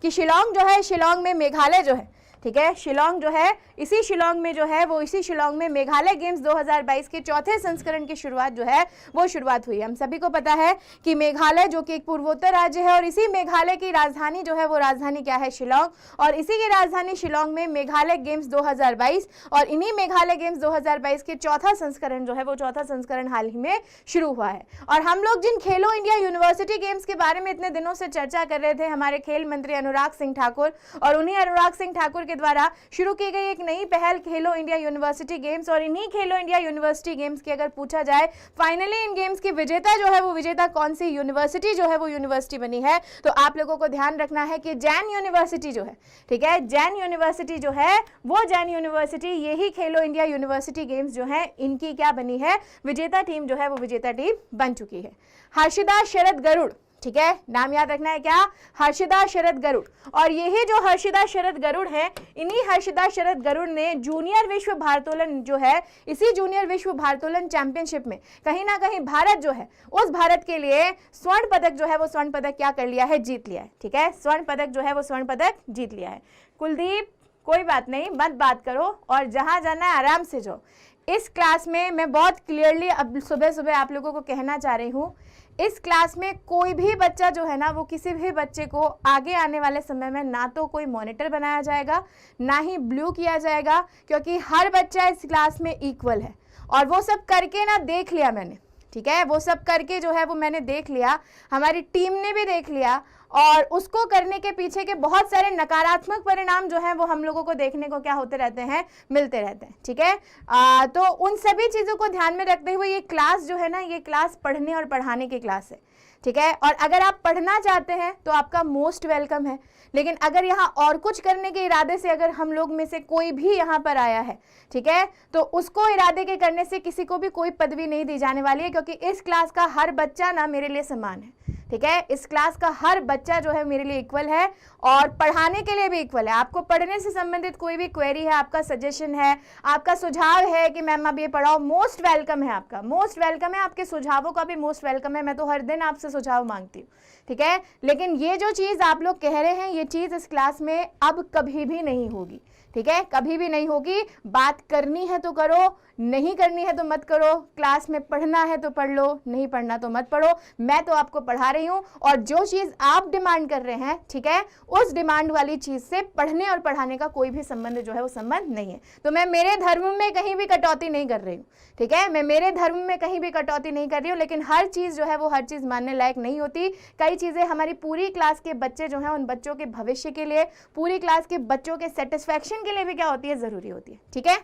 कि शिलांग जो है, शिलांग में मेघालय जो है, ठीक है, शिलांग जो है, इसी शिलांग में जो है वो इसी शिलांग में मेघालय गेम्स 2022 के चौथे संस्करण की शुरुआत जो है वो शुरुआत हुई। हम सभी को पता है कि मेघालय जो कि एक पूर्वोत्तर राज्य है और इसी मेघालय की राजधानी जो है वो राजधानी क्या है, शिलांग, और इसी की राजधानी शिलांग में मेघालय गेम्स 2022 और इन्हीं मेघालय गेम्स 2022 के चौथा संस्करण जो है वो चौथा संस्करण हाल ही में शुरू हुआ है। और हम लोग जिन खेलो इंडिया यूनिवर्सिटी गेम्स के बारे में इतने दिनों से चर्चा कर रहे थे, हमारे खेल मंत्री अनुराग सिंह ठाकुर, और उन्हीं अनुराग सिंह ठाकुर के द्वारा शुरू की गई एक नई पहल खेलो इंडिया यूनिवर्सिटी गेम्स, और इन्हीं खेलो इंडिया यूनिवर्सिटी गेम्स की अगर पूछा जाए फाइनली इन गेम्स की विजेता जो है वो विजेता कौन सी यूनिवर्सिटी जो है वो यूनिवर्सिटी बनी है, तो आप लोगों को ध्यान रखना है कि जैन यूनिवर्सिटी जो है, ठीक है, जैन यूनिवर्सिटी जो है वो जैन यूनिवर्सिटी यही खेलो इंडिया यूनिवर्सिटी गेम्स जो है इनकी क्या बनी है, विजेता टीम जो है वो विजेता टीम बन चुकी है। हर्षिदा शरद गरुड़, ठीक है, नाम याद रखना है क्या, हर्षिदा शरद गरुड़। और यही जो हर्षिदा शरद गरुड़ है, इन्हीं हर्षिदा शरद गरुड़ ने जूनियर विश्व भारोत्तोलन जो है, इसी जूनियर विश्व भारोत्तोलन चैंपियनशिप में कहीं ना कहीं भारत जो है, उस भारत के लिए स्वर्ण पदक जो है वो स्वर्ण पदक क्या कर लिया है, जीत लिया है, ठीक है, स्वर्ण पदक जो है वो स्वर्ण पदक जीत लिया है। कुलदीप कोई बात नहीं, मत बात करो और जहां जाना है आराम से जाओ। इस क्लास में मैं बहुत क्लियरली अब सुबह सुबह आप लोगों को कहना चाह रही हूँ, इस क्लास में कोई भी बच्चा जो है ना वो किसी भी बच्चे को आगे आने वाले समय में ना तो कोई मॉनिटर बनाया जाएगा, ना ही ब्लू किया जाएगा, क्योंकि हर बच्चा इस क्लास में इक्वल है। और वो सब करके ना देख लिया मैंने, ठीक है, वो सब करके जो है वो मैंने देख लिया, हमारी टीम ने भी देख लिया, और उसको करने के पीछे के बहुत सारे नकारात्मक परिणाम जो हैं वो हम लोगों को देखने को क्या होते रहते हैं, मिलते रहते हैं, ठीक है। तो उन सभी चीज़ों को ध्यान में रखते हुए ये क्लास जो है ना, ये क्लास पढ़ने और पढ़ाने की क्लास है, ठीक है। और अगर आप पढ़ना चाहते हैं तो आपका मोस्ट वेलकम है, लेकिन अगर यहाँ और कुछ करने के इरादे से अगर हम लोग में से कोई भी यहाँ पर आया है, ठीक है, तो उसको इरादे के करने से किसी को भी कोई पदवी नहीं दी जाने वाली है, क्योंकि इस क्लास का हर बच्चा ना मेरे लिए समान है, ठीक है, इस क्लास का हर बच्चा जो है मेरे लिए इक्वल है और पढ़ाने के लिए भी इक्वल है। आपको पढ़ने से संबंधित कोई भी क्वेरी है, आपका सजेशन है, आपका सुझाव है कि मैम आप ये पढ़ाओ, मोस्ट वेलकम है, आपका मोस्ट वेलकम है, आपके सुझावों का भी मोस्ट वेलकम है। मैं तो हर दिन आपसे सुझाव मांगती हूँ, ठीक है, लेकिन ये जो चीज़ आप लोग कह रहे हैं, ये चीज़ इस क्लास में अब कभी भी नहीं होगी, ठीक है, कभी भी नहीं होगी। बात करनी है तो करो, नहीं करनी है तो मत करो, क्लास में पढ़ना है तो पढ़ लो, नहीं पढ़ना तो मत पढ़ो। मैं तो आपको पढ़ा रही हूँ और जो चीज़ आप डिमांड कर रहे हैं, ठीक है, उस डिमांड वाली चीज़ से पढ़ने और पढ़ाने का कोई भी संबंध जो है वो संबंध नहीं है। तो मैं मेरे धर्म में कहीं भी कटौती नहीं कर रही हूँ, ठीक है, मैं मेरे धर्म में कहीं भी कटौती नहीं कर रही हूँ, लेकिन हर चीज़ जो है वो हर चीज़ मानने लायक नहीं होती। कई चीज़ें हमारी पूरी क्लास के बच्चे जो हैं उन बच्चों के भविष्य के लिए, पूरी क्लास के बच्चों के सेटिस्फैक्शन के लिए भी क्या होती है, ज़रूरी होती है, ठीक है।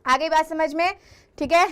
आगे बात समझ में, ठीक है।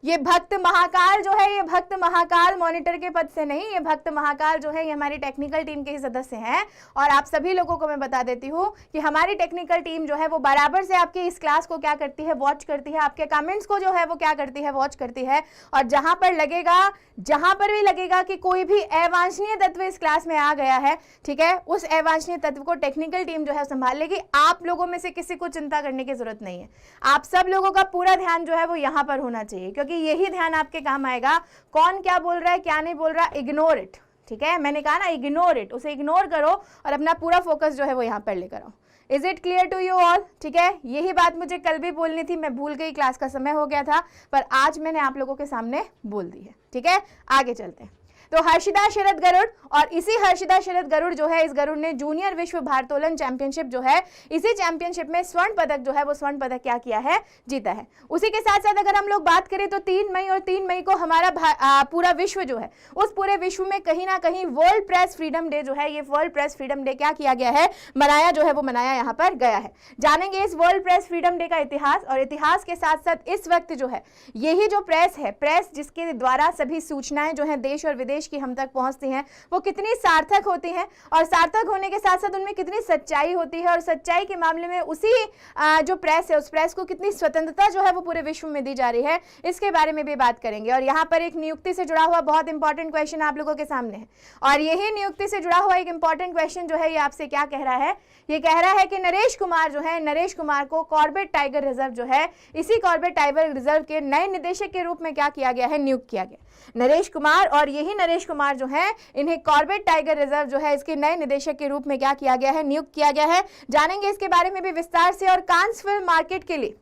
ये भक्त महाकाल जो है, ये भक्त महाकाल मॉनिटर के पद से नहीं, ये भक्त महाकाल जो है ये हमारी टेक्निकल टीम के ही सदस्य हैं। और आप सभी लोगों को मैं बता देती हूँ कि हमारी टेक्निकल टीम जो है वो बराबर से आपकी इस क्लास को क्या करती है, वॉच करती है, आपके कमेंट्स को जो है वो क्या करती है, वॉच करती है। और जहाँ पर लगेगा, जहाँ पर भी लगेगा कि कोई भी अवांछनीय तत्व इस क्लास में आ गया है, ठीक है, उस अवांछनीय तत्व को टेक्निकल टीम जो है संभाल लेगी। आप लोगों में से किसी को चिंता करने की जरूरत नहीं है। आप सब लोगों का पूरा ध्यान जो है वो यहाँ पर होना चाहिए, क्योंकि यही ध्यान आपके काम आएगा। कौन क्या बोल रहा है, क्या नहीं बोल रहा, इग्नोर इट, ठीक है, मैंने कहा ना इग्नोर इट, उसे इग्नोर करो और अपना पूरा फोकस जो है वो यहाँ पर लेकर आओ। Is it clear to you all, ठीक है। यही बात मुझे कल भी बोलनी थी, मैं भूल गई, क्लास का समय हो गया था, पर आज मैंने आप लोगों के सामने बोल दी है, ठीक है। आगे चलते हैं। तो हर्षिदा शरद गरुड़, और इसी हर्षिदा शरद गरुड़ जो है, इस गरुड़ ने जूनियर विश्व भारोत्तोलन चैंपियनशिप जो है, इसी चैंपियनशिप में स्वर्ण पदक जो है वो स्वर्ण पदक क्या किया है, जीता है। उसी के साथ साथ अगर हम लोग बात करें तो 3 मई और 3 मई को हमारा पूरा विश्व जो है, उस पूरे विश्व में कहीं ना कहीं वर्ल्ड प्रेस फ्रीडम डे जो है, ये वर्ल्ड प्रेस फ्रीडम डे क्या किया गया है, मनाया जो है वो मनाया यहाँ पर गया है। जानेंगे इस वर्ल्ड प्रेस फ्रीडम डे का इतिहास, और इतिहास के साथ साथ इस वक्त जो है यही जो प्रेस है, प्रेस जिसके द्वारा सभी सूचनाएं जो है देश और विदेश की हम तक पहुंचती हैं, वो कितनी सार्थक होती हैं, और सार्थक होने के साथ साथ उनमें कितनी सच्चाई होती है, और सच्चाई के मामले में उसी जो प्रेस है, उस प्रेस को कितनी स्वतंत्रता जो है वो पूरे विश्व में दी जा रही है, इसके बारे में भी बात करेंगे। और यहाँ पर एक नियुक्ति से जुड़ा हुआ बहुत इंपॉर्टेंट क्वेश्चन आप लोगों के सामने है, और यही नियुक्ति से जुड़ा हुआ एक इंपॉर्टेंट क्वेश्चन जो है ये आपसे क्या कह रहा है, ये कह रहा है कि नरेश कुमार जो है, नरेश कुमार को कॉर्बेट टाइगर रिजर्व जो है, इसी कॉर्बेट टाइगर रिजर्व के नए निदेशक के रूप में क्या किया गया है, नियुक्त किया गया नरेश कुमार। और यही नरेश कुमार जो है, इन्हें कॉर्बेट टाइगर रिजर्व जो है इसके नए निदेशक के रूप में क्या किया गया है, नियुक्त किया गया है। जानेंगे इसके बारे में भी विस्तार से। और कांस फिल्म मार्केट के लिए,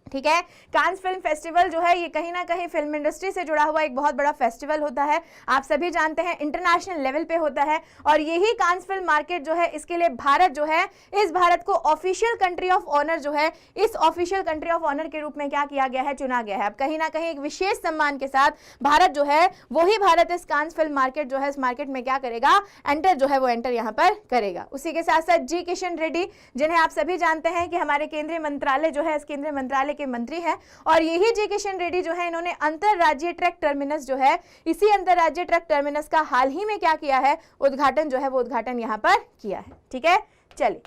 ठीक है, कांस फिल्म फेस्टिवल जो है ये कहीं ना कहीं फिल्म इंडस्ट्री से जुड़ा हुआ एक बहुत बड़ा फेस्टिवल होता है, आप सभी जानते हैं, इंटरनेशनल लेवल पे होता है। और यही कांस फिल्म मार्केट जो है, इसके लिए भारत जो है, इस भारत को ऑफिशियल कंट्री ऑफ ऑनर जो है, इस ऑफिशियल कंट्री ऑफ ऑनर के रूप में क्या किया गया है, चुना गया है। अब कहीं ना कहीं एक विशेष सम्मान के साथ भारत जो है, वही भारत इस कांस फिल्म मार्केट जो है, इस मार्केट में क्या करेगा, एंटर जो है वो एंटर यहाँ पर करेगा। उसी के साथ साथ जी किशन रेड्डी, जिन्हें आप सभी जानते हैं कि हमारे केंद्रीय मंत्रालय जो है, इस केंद्रीय मंत्रालय के मंत्री हैं। और यही जी किशन रेड्डी जो है, इन्होंने अंतरराज्यीय ट्रक टर्मिनस जो है, इसी अंतरराज्यीय ट्रक टर्मिनस का हाल ही में क्या किया है, उद्घाटन जो है वो उद्घाटन यहां पर किया है। ठीक है, चलिए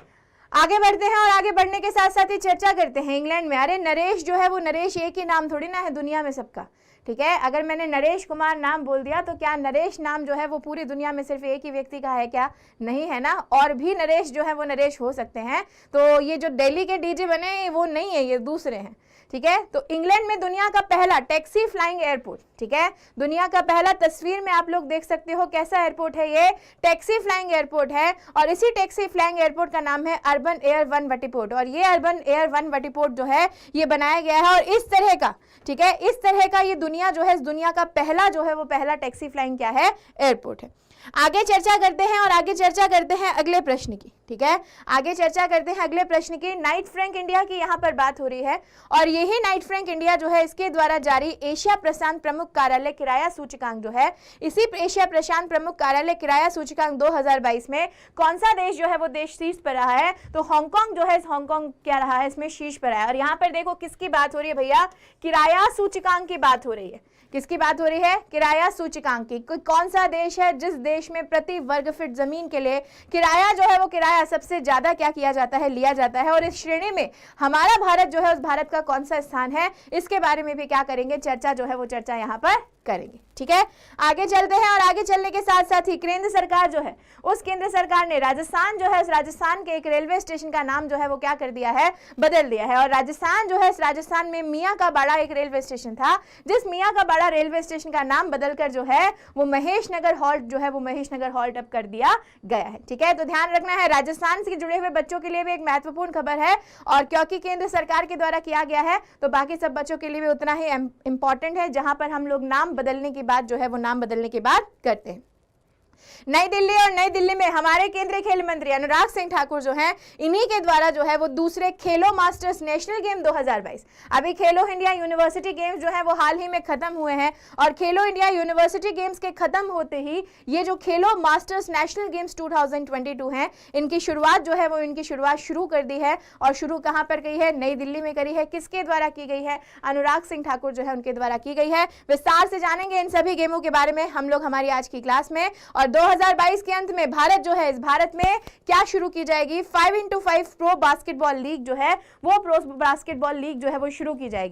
आगे बढ़ते हैं। और आगे बढ़ने के साथ साथ ही चर्चा करते हैं इंग्लैंड में। अरे नरेश जो है वो, नरेश एक ही नाम थोड़ी ना है दुनिया में सबका, ठीक है। अगर मैंने नरेश कुमार नाम बोल दिया तो क्या नरेश नाम जो है वो पूरी दुनिया में सिर्फ एक ही व्यक्ति का है क्या? नहीं है ना, और भी नरेश जो है वो नरेश हो सकते हैं। तो ये जो दिल्ली के डीजे बने वो नहीं है, ये दूसरे हैं, ठीक है। तो इंग्लैंड में दुनिया का पहला टैक्सी फ्लाइंग एयरपोर्ट, ठीक है, दुनिया का पहला, तस्वीर में आप लोग देख सकते हो कैसा एयरपोर्ट है, ये टैक्सी फ्लाइंग एयरपोर्ट है। और इसी टैक्सी फ्लाइंग एयरपोर्ट का नाम है अर्बन एयर वन वटीपोर्ट। और ये अर्बन एयर वन वटीपोर्ट जो है ये बनाया गया है, और इस तरह का, ठीक है, इस तरह का ये दुनिया जो है, इस दुनिया का पहला जो है वो पहला टैक्सी फ्लाइंग क्या है, एयरपोर्ट है। आगे चर्चा करते हैं, और आगे चर्चा करते हैं अगले प्रश्न की, ठीक है, आगे चर्चा करते हैं अगले प्रश्न की। नाइट फ्रैंक इंडिया की यहाँ पर बात हो रही है, और यही नाइट फ्रैंक इंडिया जो है, इसके द्वारा जारी एशिया प्रशांत प्रमुख कार्यालय किराया सूचकांक जो है, इसी एशिया प्रशांत प्रमुख कार्यालय किराया सूचकांक 2022 में कौन सा देश जो है वो देश शीर्ष पर रहा है? तो हांगकांग जो है, हांगकांग क्या रहा है, इसमें शीर्ष पर है। और यहाँ पर देखो किसकी बात हो रही है भैया, किराया सूचकांक की बात हो रही है। किसकी बात हो रही है? किराया सूचकांक की। कौन सा देश है जिस देश में प्रति वर्ग फीट जमीन के लिए किराया जो है वो किराया सबसे ज्यादा क्या किया जाता है, लिया जाता है। और इस श्रेणी में हमारा भारत जो है, उस भारत का कौन सा स्थान है, इसके बारे में भी क्या करेंगे, चर्चा जो है वो चर्चा यहाँ पर करेंगे। ठीक है, आगे चलते हैं। और आगे चलने के साथ साथ ही केंद्र सरकार जो है, उस केंद्र सरकार ने राजस्थान जो है, उस राजस्थान के एक रेलवे स्टेशन का नाम जो है वो क्या कर दिया है, बदल दिया है। और राजस्थान जो है, इस राजस्थान में मियां का बाड़ा एक रेलवे स्टेशन था, जिस मियां का बाड़ा रेलवे स्टेशन का नाम बदलकर जो है वो महेश नगर हॉल्ट जो है वो महेश नगर हॉल्ट अब कर दिया गया है। ठीक है, तो ध्यान रखना है, राजस्थान से जुड़े हुए बच्चों के लिए भी एक महत्वपूर्ण खबर है, और क्योंकि केंद्र सरकार के द्वारा किया गया है तो बाकी सब बच्चों के लिए भी उतना ही इंपॉर्टेंट है, जहां पर हम लोग नाम बदलने की बात जो है वो नाम बदलने की बात करते हैं। नई दिल्ली, और नई दिल्ली में हमारे केंद्रीय खेल मंत्री अनुराग सिंह ठाकुर जो हैं, इन्हीं के द्वारा जो है वो दूसरे खेलो मास्टर्स नेशनल गेम 2022, अभी खेलो इंडिया यूनिवर्सिटी गेम्स जो है वो हाल ही में खत्म हुए हैं, और खेलो इंडिया यूनिवर्सिटी गेम्स के खत्म होते ही ये जो खेलो मास्टर्स नेशनल गेम्स 2022 हैं, इनकी शुरुआत जो है वो इनकी शुरुआत शुरू कर दी है। और शुरू कहां पर की है? नई दिल्ली में करी है। किसके द्वारा की गई है? अनुराग सिंह ठाकुर जो है उनके द्वारा की गई है। विस्तार से जानेंगे इन सभी गेमों के बारे में हम लोग हमारी आज की क्लास में। और 2022 के अंत में भारत जो है, इस भारत में क्या शुरू की जाएगी? 5x5 प्रो बास्केटबॉल लीग जो है वो प्रो बास्केटबॉल लीग जो है वो शुरू की जाएगी।